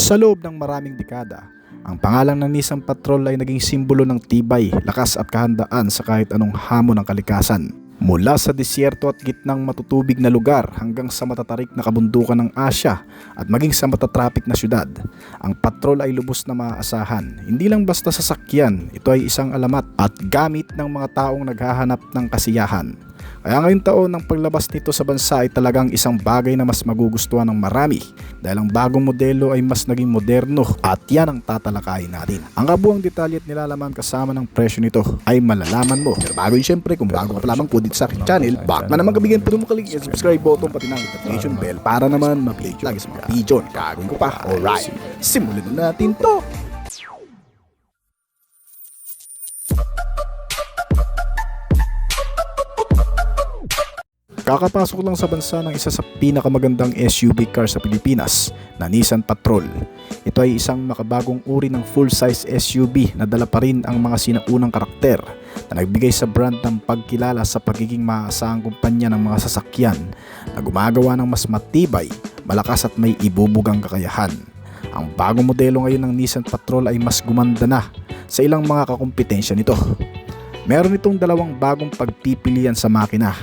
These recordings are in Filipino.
Sa loob ng maraming dekada, ang pangalan ng Nissan Patrol ay naging simbolo ng tibay, lakas at kahandaan sa kahit anong hamon ng kalikasan. Mula sa disyerto at gitnang matutubig na lugar hanggang sa matatarik na kabundukan ng Asya at maging sa matatrapik na syudad, ang Patrol ay lubos na maaasahan. Hindi lang basta sasakyan, ito ay isang alamat at gamit ng mga taong naghahanap ng kasiyahan. Kaya ngayong taon ng paglabas nito sa bansa ay talagang isang bagay na mas magugustuhan ng marami dahil ang bagong modelo ay mas naging moderno at yan ang tatalakayin natin. Ang kabuang detalye at nilalaman kasama ng presyo nito ay malalaman mo. Pero bago yun, syempre, kung bago ka pa lamang po dito sa aking channel, baka naman kabigyan po mo kalig yung subscribe button pati ng notification bell para naman ma-update lagi sa mga video na gagawin ko pa. Alright, simulan na natin to! Kakapasok lang sa bansa ng isa sa pinakamagandang SUV car sa Pilipinas na Nissan Patrol. Ito ay isang makabagong uri ng full-size SUV na dala pa rin ang mga sinaunang karakter na nagbigay sa brand ng pagkilala sa pagiging maaasahang kumpanya ng mga sasakyan na gumagawa ng mas matibay, malakas at may ibubugang kakayahan. Ang bagong modelo ngayon ng Nissan Patrol ay mas gumanda na sa ilang mga kakumpetensya nito. Meron itong dalawang bagong pagpipilian sa makina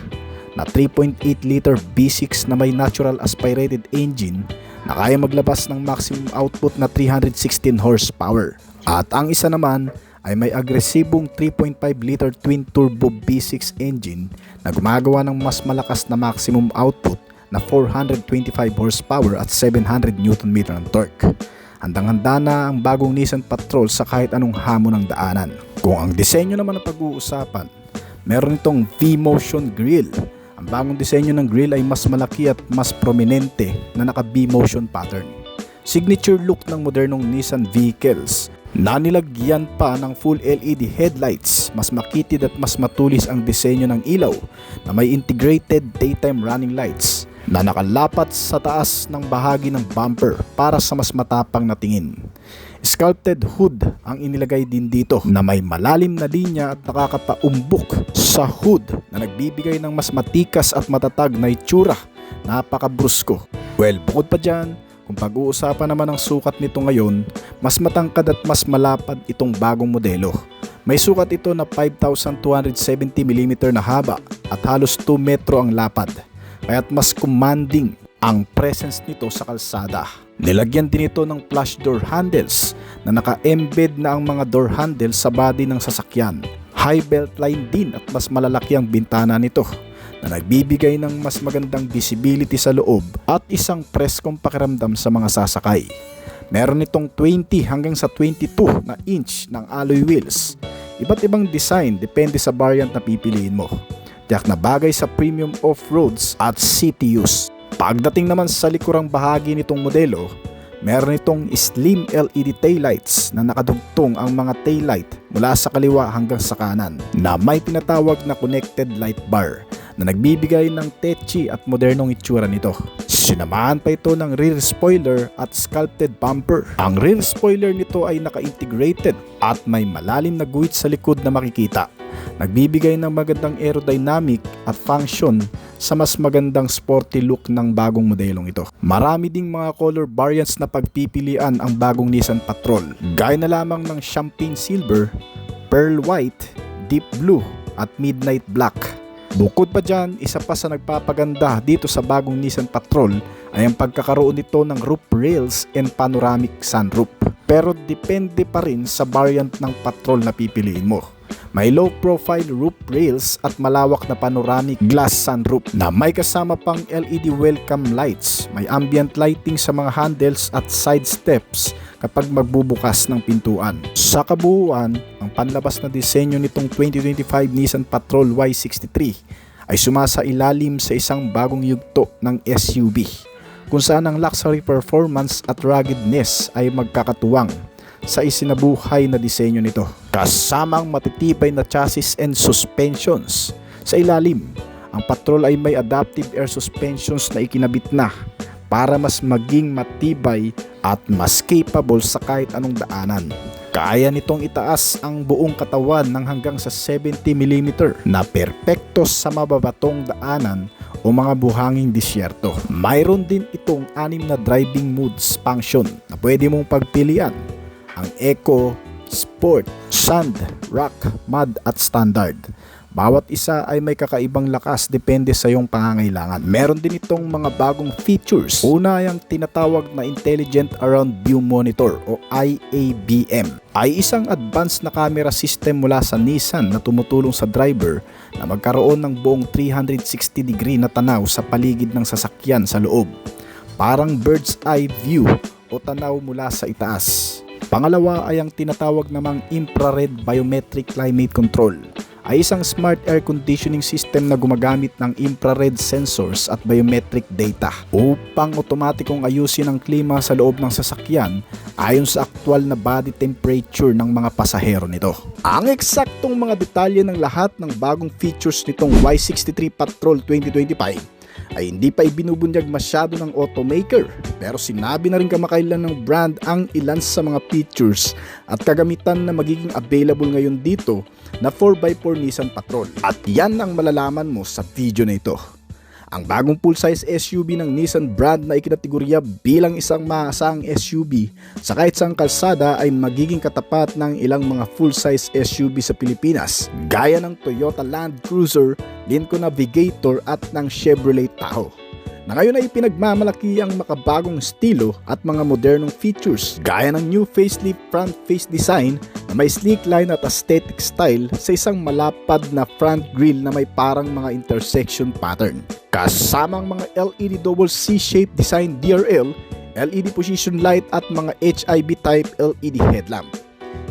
na 3.8-liter V6 na may natural aspirated engine na kaya maglabas ng maximum output na 316 horsepower. At ang isa naman ay may agresibong 3.5-liter twin-turbo V6 engine na gumagawa ng mas malakas na maximum output na 425 horsepower at 700 Nm ng torque. Handang-handa na ang bagong Nissan Patrol sa kahit anong hamon ng daanan. Kung ang disenyo naman ang pag-uusapan, meron itong V-Motion Grille. Ang bagong disenyo ng grille ay mas malaki at mas prominente na naka V-motion pattern. Signature look ng modernong Nissan vehicles na nilagyan pa ng full LED headlights. Mas makitid at mas matulis ang disenyo ng ilaw na may integrated daytime running lights na nakalapat sa taas ng bahagi ng bumper para sa mas matapang na tingin. Sculpted hood ang inilagay din dito na may malalim na linya at nakakapaumbok sa hood na nagbibigay ng mas matikas at matatag na itsura. Napakabrusko. Well, bukod pa dyan, kung pag-uusapan naman ang sukat nito ngayon, mas matangkad at mas malapad itong bagong modelo. May sukat ito na 5,270mm na haba at halos 2 metro ang lapad, kaya't mas commanding ang presence nito sa kalsada. Nilagyan din ito ng flush door handles na naka-embed na ang mga door handles sa body ng sasakyan. High belt line din at mas malalaki ang bintana nito na nagbibigay ng mas magandang visibility sa loob at isang preskong pakiramdam sa mga sasakay. Meron itong 20 hanggang sa 22 na inch ng alloy wheels. Iba't ibang design depende sa variant na pipiliin mo. Tiyak na bagay sa premium off-roads at city use. Pagdating naman sa likurang bahagi nitong modelo, meron itong slim LED taillights na nakadugtong ang mga taillight mula sa kaliwa hanggang sa kanan na may tinatawag na connected light bar na nagbibigay ng tetchy at modernong itsura nito. Sinamahan pa ito ng rear spoiler at sculpted bumper. Ang rear spoiler nito ay naka-integrated at may malalim na guhit sa likod na makikita. Nagbibigay ng magandang aerodynamic at function sa mas magandang sporty look ng bagong modelong ito. Marami ding mga color variants na pagpipilian ang bagong Nissan Patrol. Gaya na lamang ng champagne silver, pearl white, deep blue at midnight black. Bukod pa dyan, isa pa sa nagpapaganda dito sa bagong Nissan Patrol ay ang pagkakaroon nito ng roof rails and panoramic sunroof. Pero depende pa rin sa variant ng Patrol na pipiliin mo. May low profile roof rails at malawak na panoramic glass sunroof na may kasama pang LED welcome lights. May ambient lighting sa mga handles at side steps kapag magbubukas ng pintuan. Sa kabuuan, ang panlabas na disenyo nitong 2025 Nissan Patrol Y63 ay sumasailalim sa isang bagong yugto ng SUV kung saan ang luxury performance at ruggedness ay magkakatuwang sa isinabuhay na disenyo nito. Kasamang matitibay na chassis and suspensions. Sa ilalim, ang Patrol ay may adaptive air suspensions na ikinabit na para mas maging matibay at mas capable sa kahit anong daanan. Kaya nitong itaas ang buong katawan ng hanggang sa 70mm na perpekto sa mababatong daanan o mga buhanging disyerto. Mayroon din itong 6 na driving modes function na pwede mong pagpilian: ang Eco, Sport, Sand, Rock, Mud at Standard. Bawat isa ay may kakaibang lakas depende sa iyong pangangailangan. Meron din itong mga bagong features. Una ay ang tinatawag na Intelligent Around View Monitor o IAVM. Ay isang advanced na camera system mula sa Nissan na tumutulong sa driver na magkaroon ng buong 360 degree na tanaw sa paligid ng sasakyan sa loob. Parang bird's eye view o tanaw mula sa itaas. Pangalawa ay ang tinatawag namang Infrared Biometric Climate Control. Ay isang smart air conditioning system na gumagamit ng infrared sensors at biometric data upang otomatikong ayusin ang klima sa loob ng sasakyan ayon sa aktwal na body temperature ng mga pasahero nito. Ang eksaktong mga detalye ng lahat ng bagong features nitong Y63 Patrol 2025 ay hindi pa ibinubunyag masyado ng automaker, pero sinabi na rin kamakailan ng brand ang ilan sa mga features at kagamitan na magiging available ngayon dito na 4x4 Nissan Patrol. At yan ang malalaman mo sa video na ito. Ang bagong full-size SUV ng Nissan brand na ikinategorya bilang isang maasahang SUV sa kahit saang kalsada ay magiging katapat ng ilang mga full-size SUV sa Pilipinas gaya ng Toyota Land Cruiser, Lincoln Navigator at ng Chevrolet Tahoe, na ngayon ay pinagmamalaki ang makabagong estilo at mga modernong features gaya ng new facelift front face design na may sleek line at aesthetic style sa isang malapad na front grille na may parang mga intersection pattern. Kasamang mga LED double C-shaped design DRL, LED position light at mga HIB type LED headlamp.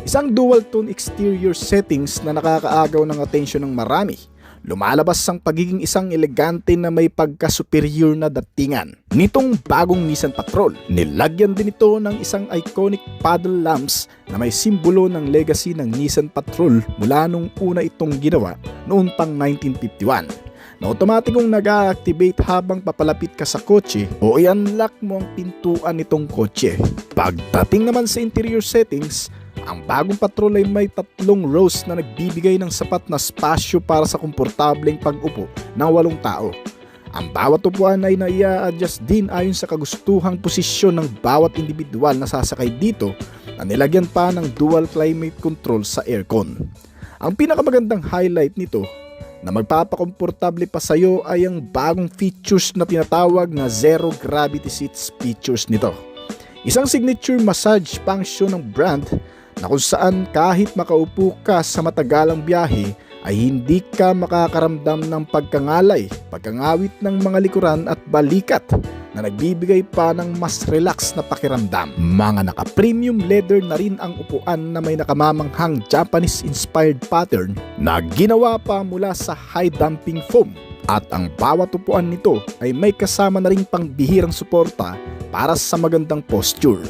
Isang dual tone exterior settings na nakakaagaw ng atensyon ng marami. Lumalabas ang pagiging isang elegante na may pagka-superior na datingan nitong bagong Nissan Patrol. Nilagyan din ito ng isang iconic paddle lamps na may simbolo ng legacy ng Nissan Patrol mula nung una itong ginawa noon pang 1951. Na otomatikong nag-a-activate habang papalapit ka sa kotse o i-unlock mo ang pintuan nitong kotse. Pagdating naman sa interior settings, ang bagong Patrol ay may 3 rows na nagbibigay ng sapat na spasyo para sa komportableng pag-upo ng 8 tao. Ang bawat upuan ay naia-adjust din ayon sa kagustuhang posisyon ng bawat individual na sasakay dito na nilagyan pa ng dual climate control sa aircon. Ang pinakamagandang highlight nito na magpapakomportable pa sa'yo ay ang bagong features na tinatawag na zero gravity seats features nito. Isang signature massage function ng brand na kung saan kahit makaupo ka sa matagalang biyahe ay hindi ka makakaramdam ng pagkangalay, pagkangawit ng mga likuran at balikat na nagbibigay pa ng mas relax na pakiramdam. Mga naka-premium leather na rin ang upuan na may nakamamanghang Japanese-inspired pattern na ginawa pa mula sa high damping foam. At ang bawat upuan nito ay may kasama na rin pangbihirang suporta para sa magandang posture.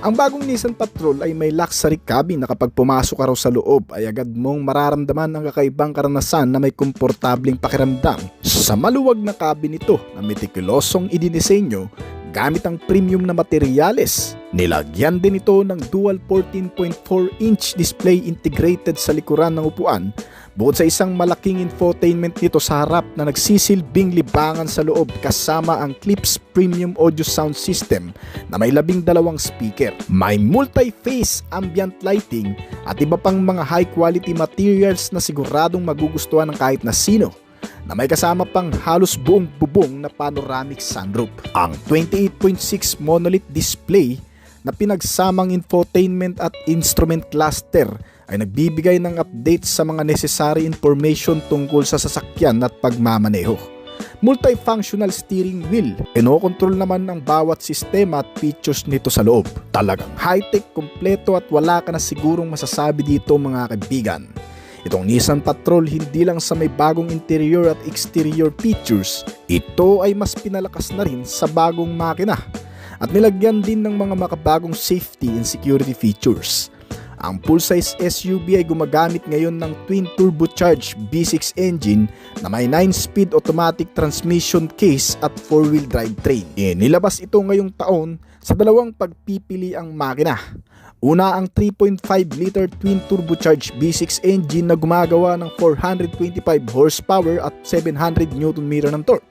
Ang bagong Nissan Patrol ay may luxury cabin na kapag pumasok ka raw sa loob ay agad mong mararamdaman ang kakaibang karanasan na may komportableng pakiramdam. Sa maluwag na cabin nito na metikulosong idinisenyo gamit ang premium na materyales. Nilagyan din ito ng dual 14.4-inch display integrated sa likuran ng upuan bukod sa isang malaking infotainment nito sa harap na nagsisilbing libangan sa loob kasama ang Klipsch Premium Audio Sound System na may 12 speaker. May multi-phase ambient lighting at iba pang mga high-quality materials na siguradong magugustuhan ng kahit na sino, na may kasama pang halos buong bubong na panoramic sunroof. Ang 28.6 monolith display na pinagsamang infotainment at instrument cluster ay nagbibigay ng updates sa mga necessary information tungkol sa sasakyan at pagmamaneho. Multifunctional steering wheel, kinokontrol naman ang bawat sistema at features nito sa loob. Talagang high-tech, kompleto at wala ka na sigurong masasabi dito mga kaibigan. Itong Nissan Patrol hindi lang sa may bagong interior at exterior features, ito ay mas pinalakas na rin sa bagong makina at nilagyan din ng mga makabagong safety and security features. Ang full-size SUV ay gumagamit ngayon ng twin turbocharged V6 engine na may 9-speed automatic transmission case at 4-wheel drivetrain. Nilabas ito ngayong taon sa dalawang pagpipili ang makina. Una ang 3.5-liter twin turbocharged V6 engine na gumagawa ng 425 horsepower at 700 Nm ng torque.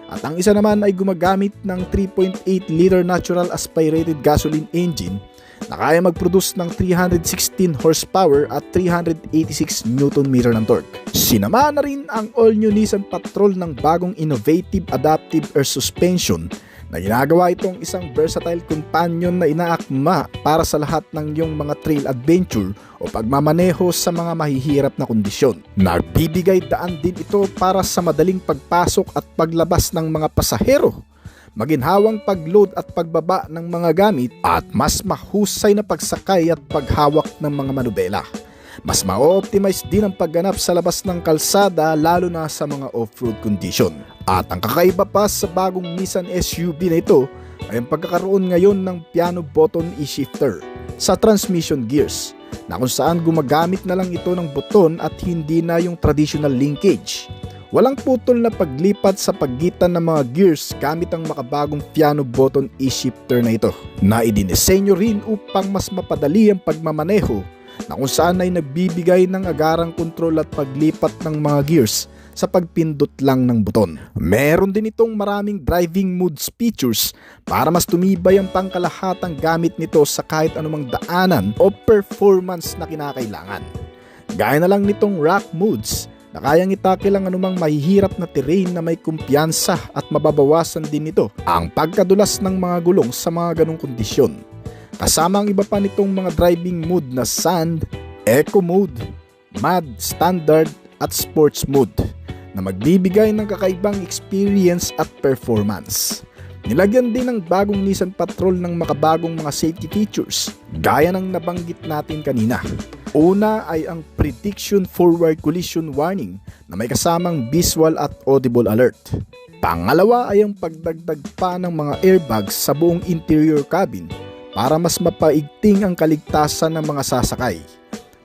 At ang isa naman ay gumagamit ng 3.8 liter natural aspirated gasoline engine na kaya mag-produce ng 316 horsepower at 386 Nm ng torque. Sinama na rin ang all-new Nissan Patrol ng bagong innovative adaptive air suspension na ginagawa itong isang versatile companion na inaakma para sa lahat ng iyong mga trail adventure o pagmamaneho sa mga mahihirap na kondisyon. Nagbibigay daan din ito para sa madaling pagpasok at paglabas ng mga pasahero, maginhawang pag-load at pagbaba ng mga gamit, at mas mahusay na pagsakay at paghawak ng mga manubela. Mas ma-optimize din ang pagganap sa labas ng kalsada lalo na sa mga off-road condition. At ang kakaiba pa sa bagong Nissan SUV na ito ay ang pagkakaroon ngayon ng piano button e-shifter sa transmission gears na kung saan gumagamit na lang ito ng buton at hindi na yung traditional linkage. Walang putol na paglipat sa pagitan ng mga gears gamit ang makabagong piano button e-shifter na ito, na idinisenyo rin upang mas mapadali ang pagmamaneho, na kung saan ay nagbibigay ng agarang kontrol at paglipat ng mga gears sa pagpindot lang ng buton. Meron din itong maraming driving modes features para mas tumibay ang pangkalahatang gamit nito sa kahit anumang daanan o performance na kinakailangan. Gaya na lang nitong rock modes na kayang itakil ang anumang mahihirap na terrain na may kumpiyansa, at mababawasan din nito ang pagkadulas ng mga gulong sa mga ganong kondisyon. Kasama ang iba pa nitong mga driving mode na Sand, Eco Mode, Mud, Standard at Sports Mode na magbibigay ng kakaibang experience at performance. Nilagyan din ng bagong Nissan Patrol ng makabagong mga safety features gaya ng nabanggit natin kanina. Una ay ang Prediction Forward Collision Warning na may kasamang visual at audible alert. Pangalawa ay ang pagdagdag pa ng mga airbags sa buong interior cabin para mas mapaigting ang kaligtasan ng mga sasakay.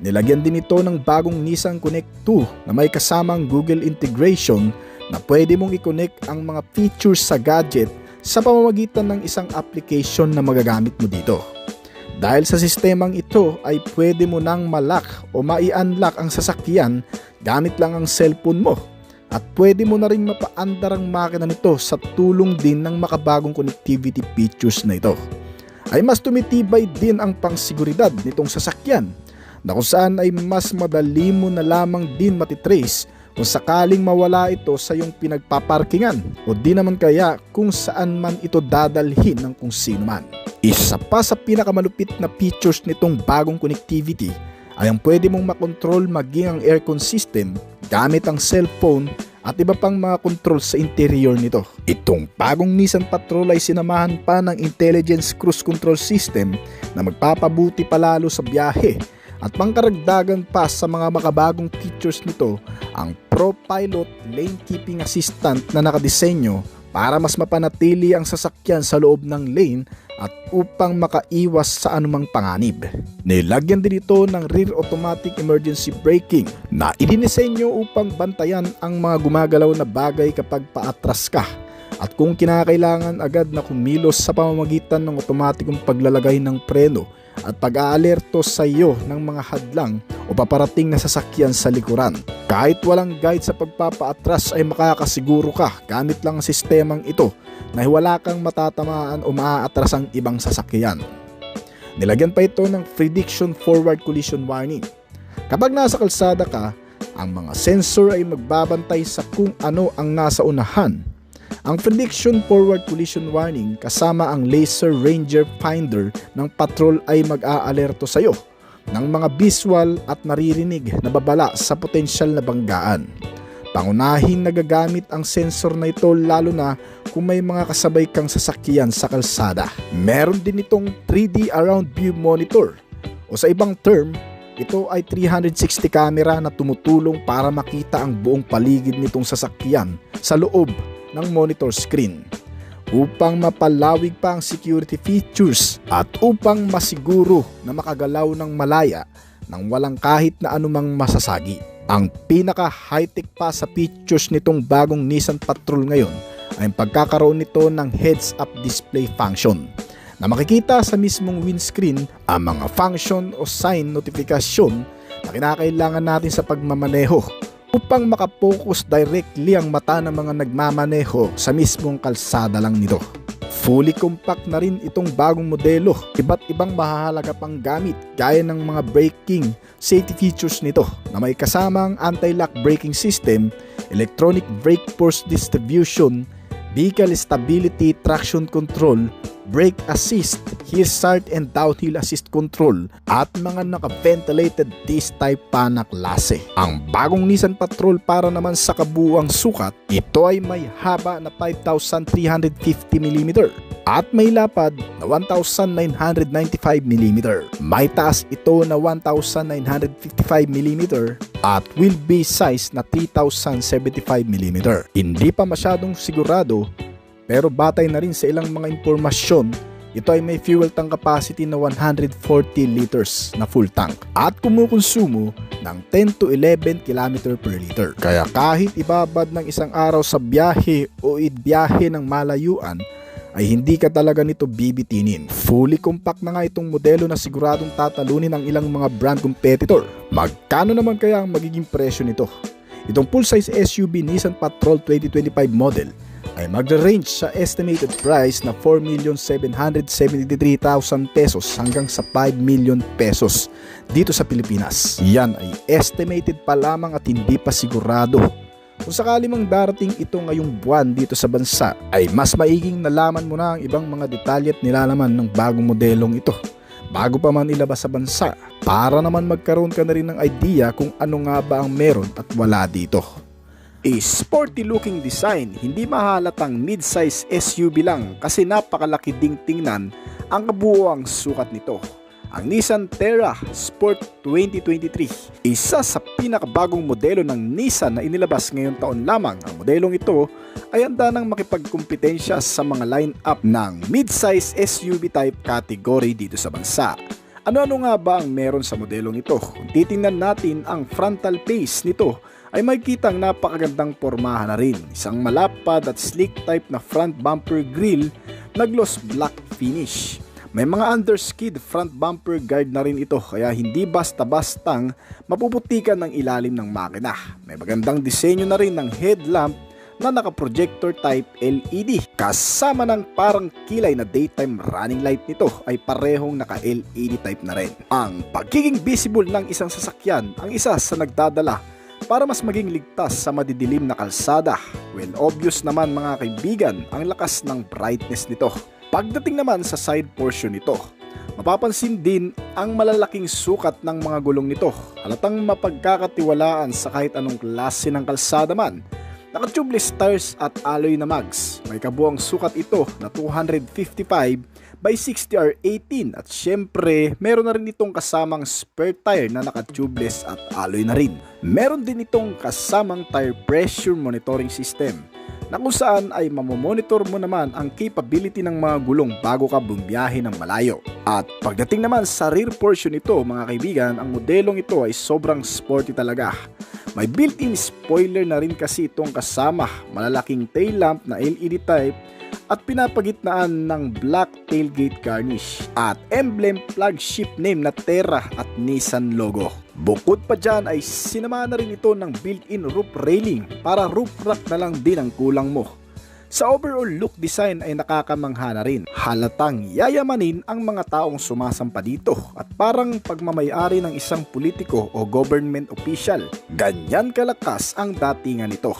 Nilagyan din ito ng bagong Nissan Connect 2 na may kasamang Google integration na pwede mong i-connect ang mga features sa gadget sa pamamagitan ng isang application na magagamit mo dito. Dahil sa sistemang ito ay pwede mo nang ma-lock o mai-unlock ang sasakyan gamit lang ang cellphone mo, at pwede mo na rin mapaandar ang makina nito sa tulong din ng makabagong connectivity features na ito. Ay mas tumitibay din ang pangsiguridad nitong sasakyan, na kung saan ay mas madali mo na lamang din matitrace kung sakaling mawala ito sa iyong pinagpaparkingan o di naman kaya kung saan man ito dadalhin ng kung sino man. Isa pa sa pinakamalupit na features nitong bagong connectivity ay ang pwede mong makontrol maging ang aircon system gamit ang cellphone at iba pang mga control sa interior nito. Itong bagong Nissan Patrol ay sinamahan pa ng Intelligence Cruise Control System na magpapabuti palalo sa biyahe, at pangkaragdagan pa sa mga makabagong features nito ang Pro Pilot Lane Keeping Assistant na nakadisenyo para mas mapanatili ang sasakyan sa loob ng lane at upang makaiwas sa anumang panganib. Nilagyan din ito ng Rear Automatic Emergency Braking na idinisenyo upang bantayan ang mga gumagalaw na bagay kapag paatras ka, at kung kinakailangan agad na kumilos sa pamamagitan ng otomatikong paglalagay ng preno at pag-aalerto sa iyo ng mga hadlang o paparating na sasakyan sa likuran. Kahit walang guide sa pagpapaatras ay makakasiguro ka gamit lang ang sistemang ito na wala kang matatamaan o maaatras ang ibang sasakyan. Nilagyan pa ito ng Prediction Forward Collision Warning. Kapag nasa kalsada ka, ang mga sensor ay magbabantay sa kung ano ang nasa unahan. Ang Prediction Forward Collision Warning kasama ang Laser Ranger Finder ng Patrol ay mag-aalerto sa iyo ng mga visual at naririnig na babala sa potensyal na banggaan. Pangunahing nagagamit ang sensor na ito lalo na kung may mga kasabay kang sasakyan sa kalsada. Meron din itong 3D Around View Monitor, o sa ibang term, ito ay 360 camera na tumutulong para makita ang buong paligid nitong sasakyan sa loob ng monitor screen, upang mapalawig pa ang security features at upang masiguro na makagalaw ng malaya nang walang kahit na anumang masasagi. Ang pinaka high-tech pa sa features nitong bagong Nissan Patrol ngayon ay ang pagkakaroon nito ng heads-up display function na makikita sa mismong windscreen ang mga function o sign notification na kinakailangan natin sa pagmamaneho upang makapokus directly ang mata ng mga nagmamaneho sa mismong kalsada lang nito. Fully compact na rin itong bagong modelo. Iba't ibang mahahalaga pang gamit gaya ng mga braking safety features nito na may kasamang anti-lock braking system, electronic brake force distribution, vehicle stability traction control, brake assist, hill start and downhill assist control at mga naka-ventilated disc type pa na klase. Ang bagong Nissan Patrol para naman sa kabuuang sukat, ito ay may haba na 5,350mm at may lapad na 1,995mm. May taas ito na 1,955mm at wheelbase size na 3,075mm. Hindi pa masyadong sigurado pero batay na rin sa ilang mga impormasyon, ito ay may fuel tank capacity na 140 liters na full tank at kumukonsumo ng 10 to 11 km per liter. Kaya kahit ibabad ng isang araw sa biyahe o ibiyahe ng malayuan, ay hindi ka talaga nito bibitinin. Fully compact na nga itong modelo na siguradong tatalunin ang ilang mga brand competitor. Magkano naman kaya ang magiging presyo nito? Itong full-size SUV Nissan Patrol 2025 model ay magre-range sa estimated price na 4,773,000 pesos hanggang sa 5 million pesos dito sa Pilipinas. Yan ay estimated pa lamang at hindi pa sigurado. Kung sakali mang darating ito ngayong buwan dito sa bansa, ay mas maiging nalaman mo na ang ibang mga detalye at nilalaman ng bagong modelong ito bago pa man ilabas sa bansa, para naman magkaroon ka na rin ng idea kung ano nga ba ang meron at wala dito. A sporty looking design, hindi mahalatang mid-size SUV lang kasi napakalaki ding tingnan ang kabuuang sukat nito. Ang Nissan Terra Sport 2023, isa sa pinakabagong modelo ng Nissan na inilabas ngayong taon lamang. Ang modelong ito ay handa nang makipagkumpetensya sa mga line-up ng mid-size SUV type category dito sa bansa. Ano-ano nga ba ang meron sa modelong ito? Kung titingnan natin ang frontal face nito, ay makikitang napakagandang pormahan na rin. Isang malapad at sleek type na front bumper grille na gloss black finish. May mga underskid front bumper guard na rin ito kaya hindi basta-bastang mapuputikan ng ilalim ng makina. May magandang disenyo na rin ng headlamp na naka-projector type LED. Kasama ng parang kilay na daytime running light nito ay parehong naka-LED type na rin. Ang pagiging visible ng isang sasakyan ang isa sa nagdadala para mas maging ligtas sa madidilim na kalsada. Well, obvious naman mga kaibigan ang lakas ng brightness nito. Pagdating naman sa side portion nito, mapapansin din ang malalaking sukat ng mga gulong nito. Halatang mapagkakatiwalaan sa kahit anong klase ng kalsada man. Naka-tubeless tires at alloy na mags. May kabuang sukat ito na 255 by 60R18 at syempre meron na rin itong kasamang spare tire na naka-tubeless at alloy na rin. Meron din itong kasamang tire pressure monitoring system na kung saan ay mamomonitor mo naman ang capability ng mga gulong bago ka bumiyahe ng malayo. At pagdating naman sa rear portion nito mga kaibigan, ang modelong ito ay sobrang sporty talaga. May built-in spoiler na rin kasi itong kasama, malalaking tail lamp na LED type at pinapagitnaan ng black tailgate garnish at emblem flagship name na Terra at Nissan logo. Bukod pa dyan ay sinama na rin ito ng built-in roof railing para roof rack na lang din ang kulang mo. Sa overall look design ay nakakamangha na rin. Halatang yayamanin ang mga taong sumasampa dito at parang pagmamayari ng isang politiko o government official. Ganyan kalakas ang datingan nito.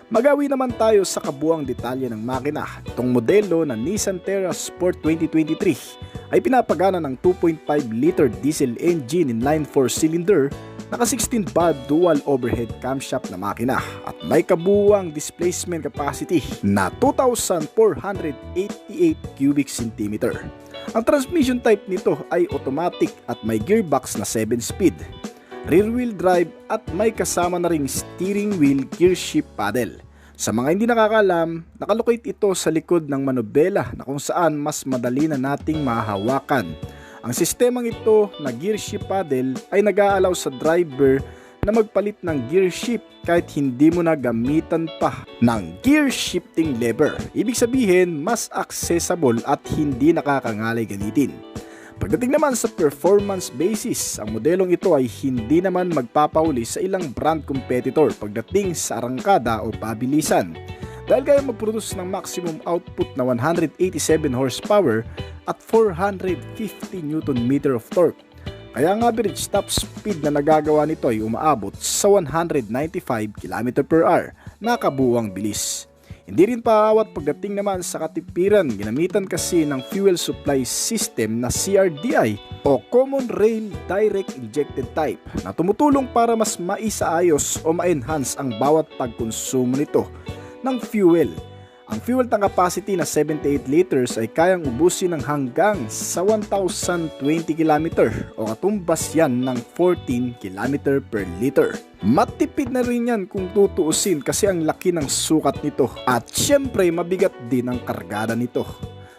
Magawi naman tayo sa kabuang detalye ng makina. Itong modelo na Nissan Terra Sport 2023 ay pinapagana ng 2.5 liter diesel engine inline 4-cylinder, naka 16 valve dual overhead camshaft na makina at may kabuuang displacement capacity na 2,488 cubic centimeter. Ang transmission type nito ay automatic at may gearbox na 7-speed. Rear wheel drive at may kasama na ring steering wheel gear shift paddle. Sa mga hindi nakakalam, nakalocate ito sa likod ng manubela na kung saan mas madali na nating mahahawakan. Ang sistemang ito na gear shift paddle ay nag-aalaw sa driver na magpalit ng gear shift kahit hindi mo na gamitan pa ng gear shifting lever. Ibig sabihin, mas accessible at hindi nakakangalay gamitin. Pagdating naman sa performance basis, ang modelong ito ay hindi naman magpapauli sa ilang brand competitor pagdating sa arangkada o pabilisan, dahil kaya mag-produce ng maximum output na 187 horsepower at 450 Nm of torque. Kaya ang average top speed na nagagawa nito ay umaabot sa 195 km/h na kabuuang bilis. Hindi rin paawat pagdating naman sa katipiran, ginamitan kasi ng fuel supply system na CRDI o Common Rail Direct Injected Type na tumutulong para mas maisaayos o ma-enhance ang bawat pagkonsumo nito ng fuel. Ang fuel tank capacity na 78 liters ay kayang ubusin ng hanggang sa 1,020 km o katumbas yan ng 14 km per liter. Matipid na rin yan kung tutuusin kasi ang laki ng sukat nito at syempre mabigat din ang kargada nito.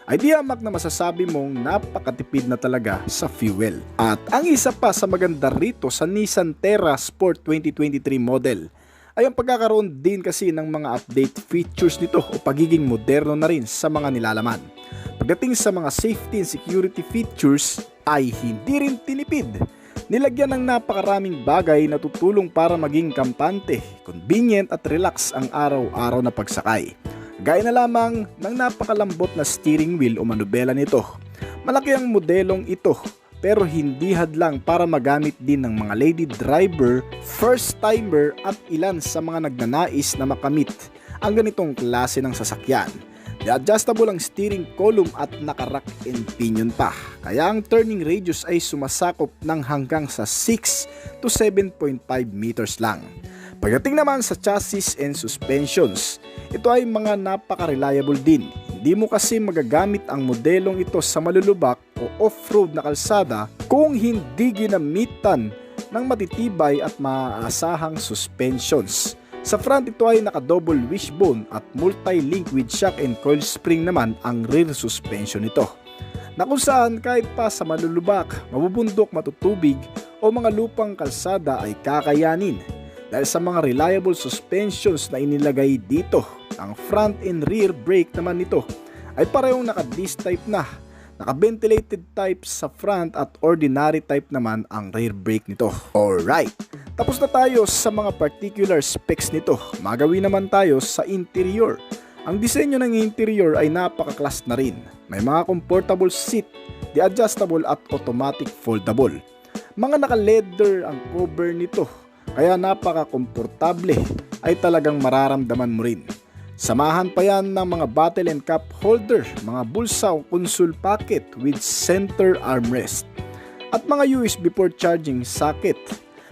Ay di hamak na masasabi mong napakatipid na talaga sa fuel. At ang isa pa sa maganda rito sa Nissan Terra Sport 2023 model ay ang pagkakaroon din kasi ng mga update features nito o pagiging moderno na rin sa mga nilalaman. Pagdating sa mga safety and security features ay hindi rin tinipid. Nilagyan ng napakaraming bagay na tutulong para maging kampante, convenient at relax ang araw-araw na pagsakay. Gaya na lamang ng napakalambot na steering wheel o manubela nito. Malaki ang modelong ito, pero hindi hadlang para magamit din ng mga lady driver, first timer at ilan sa mga nagnanais na makamit ang ganitong klase ng sasakyan. Adjustable ang steering column at naka-rack and pinion pa. Kaya ang turning radius ay sumasakop ng hanggang sa 6 to 7.5 meters lang. Pagdating naman sa chassis and suspensions, ito ay mga napaka-reliable din. Hindi mo kasi magagamit ang modelong ito sa malulubak o off-road na kalsada kung hindi ginamitan ng matitibay at maaasahang suspensions. Sa front ito ay naka-double wishbone at multi-link with shock and coil spring naman ang rear suspension nito. Na kung saan kahit pa sa malulubak, mabubundok, matutubig o mga lupang kalsada ay kakayanin. Dahil sa mga reliable suspensions na inilagay dito, ang front and rear brake naman nito ay parehong naka-disc type na, naka-ventilated type sa front at ordinary type naman ang rear brake nito. Alright, tapos na tayo sa mga particular specs nito. Magawin naman tayo sa interior. Ang disenyo ng interior ay napaka-class na rin. May mga comfortable seat, adjustable at automatic foldable. Mga naka-leather ang cover nito, kaya napaka-komportable ay talagang mararamdaman mo rin. Samahan pa yan ng mga bottle and cup holder, mga bulsa o console pocket with center armrest, at mga USB port charging socket.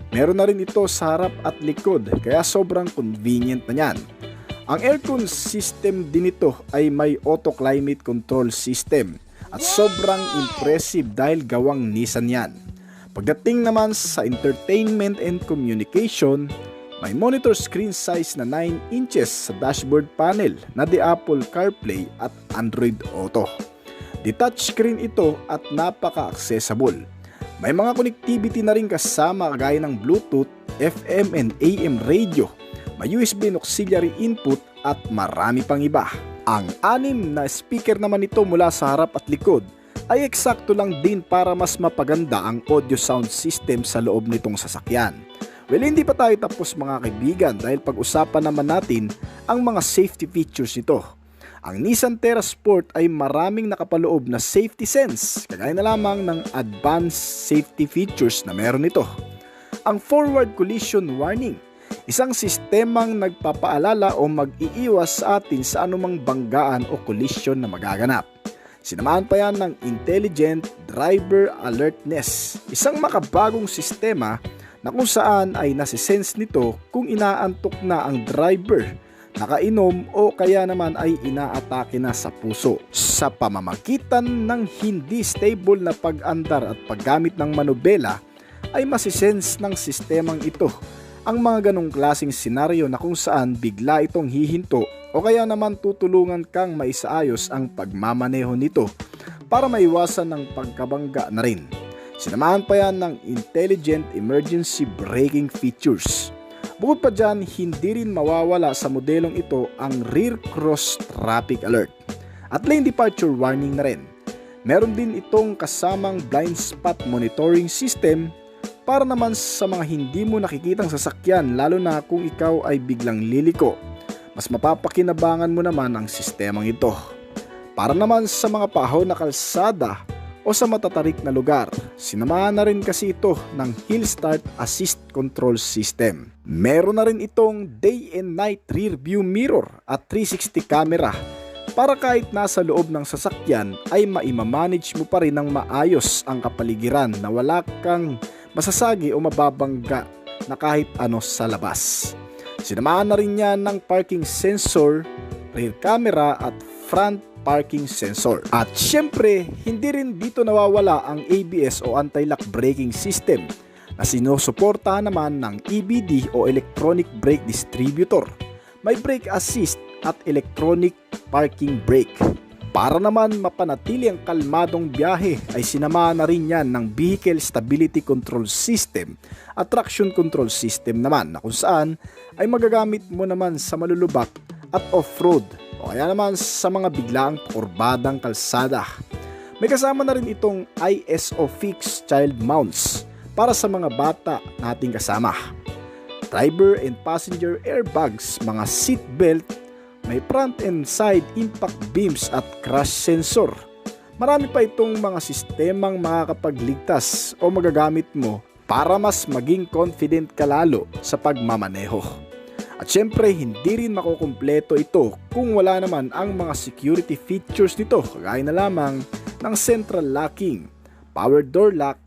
Meron na rin ito sa harap at likod, kaya sobrang convenient na yan. Ang aircon system din ito ay may auto climate control system at sobrang impressive dahil gawang Nissan yan. Pagdating naman sa entertainment and communication, may monitor screen size na 9 inches sa dashboard panel na di Apple CarPlay at Android Auto. Di touchscreen ito at napaka-accessible. May mga connectivity na rin kasama kagaya ng Bluetooth, FM and AM radio, may USB and auxiliary input at marami pang iba. Ang 6 na speaker naman ito mula sa harap at likod ay eksakto lang din para mas mapaganda ang audio sound system sa loob nitong sasakyan. Well, hindi pa tayo tapos mga kaibigan dahil pag-usapan naman natin ang mga safety features nito. Ang Nissan Terra Sport ay maraming nakapaloob na safety sense, kagaya na lamang ng advanced safety features na meron nito. Ang forward collision warning, isang sistemang nagpapaalala o mag-iiwas sa atin sa anumang banggaan o collision na magaganap. Sinamahan pa yan ng Intelligent Driver Alertness, isang makabagong sistema na kung saan ay nasisense nito kung inaantok na ang driver, nakainom o kaya naman ay inaatake na sa puso. Sa pamamagitan ng hindi stable na pag-andar at paggamit ng manubela ay masisense ng sistemang ito ang mga ganong klaseng senaryo na kung saan bigla itong hihinto o kaya naman tutulungan kang maisaayos ang pagmamaneho nito para maiwasan ng pagkabangga na rin. Sinamahan pa yan ng Intelligent Emergency Braking Features. Bukod pa dyan, hindi rin mawawala sa modelong ito ang Rear Cross Traffic Alert at Lane Departure Warning na rin. Meron din itong kasamang blind spot monitoring system para naman sa mga hindi mo nakikitang sasakyan, lalo na kung ikaw ay biglang liliko. Mas mapapakinabangan mo naman ang sistemang ito. Para naman sa mga pahaw na kalsada o sa matatarik na lugar, sinamahan na rin kasi ito ng Hill Start Assist Control System. Meron na rin itong day and night rear view mirror at 360 camera para kahit nasa loob ng sasakyan ay maimamanage mo pa rin ng maayos ang kapaligiran na wala kang masasagi o mababangga na kahit ano sa labas. Sinamahan na rin niya ng parking sensor, rear camera at front parking sensor. At syempre, hindi rin dito nawawala ang ABS o anti-lock braking system na sinusuportahan naman ng EBD o electronic brake distributor. May brake assist at electronic parking brake. Para naman mapanatili ang kalmadong biyahe ay sinamahan na rin yan ng vehicle stability control system at traction control system naman na kung saan ay magagamit mo naman sa malulubak at off-road o kaya naman sa mga biglaang kurbadang kalsada. May kasama na rin itong ISO fixed child mounts para sa mga bata nating kasama. Driver and passenger airbags, mga seat belt, may front and side impact beams at crash sensor. Marami pa itong mga sistemang makakapagligtas o magagamit mo para mas maging confident ka lalo sa pagmamaneho. At syempre, hindi rin makukumpleto ito kung wala naman ang mga security features nito, kagaya na lamang ng central locking, power door lock,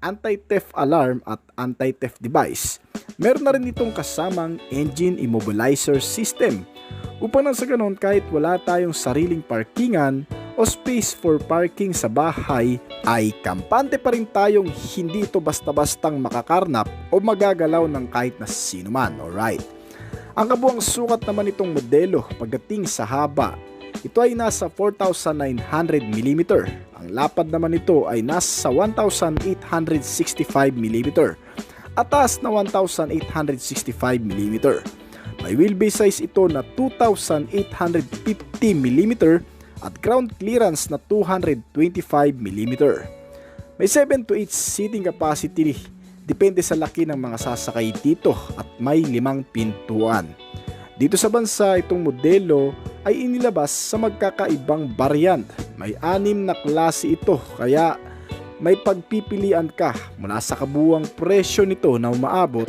anti-theft alarm at anti-theft device. Meron na rin itong kasamang engine immobilizer system upang nang sa ganon kahit wala tayong sariling parkingan o space for parking sa bahay ay kampante pa rin tayong hindi ito basta-bastang makakarnap o magagalaw ng kahit na sino man. Alright. Ang kabuang sukat naman itong modelo pagdating sa haba, ito ay nasa 4,900mm. Ang lapad naman nito ay nasa 1,865mm at taas na 1,865mm. May wheelbase size ito na 2,850mm at ground clearance na 225mm. May 7 to 8 seating capacity depende sa laki ng mga sasakay dito at may 5 pintuan. Dito sa bansa, itong modelo ay inilabas sa magkakaibang variant. May 6 na klase ito kaya may pagpipilian ka mula sa kabuuang presyo nito na umaabot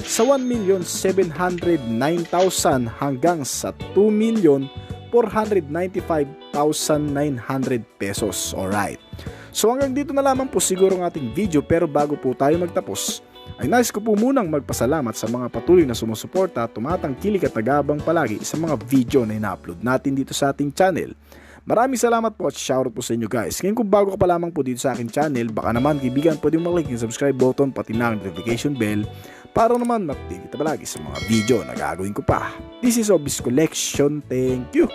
sa 1,709,000 hanggang sa 2,495,900 pesos. Alright. So hanggang dito na lamang po siguro ang ating video, pero bago po tayo magtapos ay nais ko po munang magpasalamat sa mga patuloy na sumusuporta at tumatangkilik at nag-aabang palagi sa mga video na ina-upload natin dito sa ating channel. Maraming salamat po at shoutout po sa inyo guys. Ngayon kung bago ka pa lamang po dito sa aking channel, baka naman kaibigan pwede mo mag-click yung subscribe button pati na ang notification bell para naman mag-update ka palagi sa mga video na gagawin ko pa. This is Obis Collection. Thank you!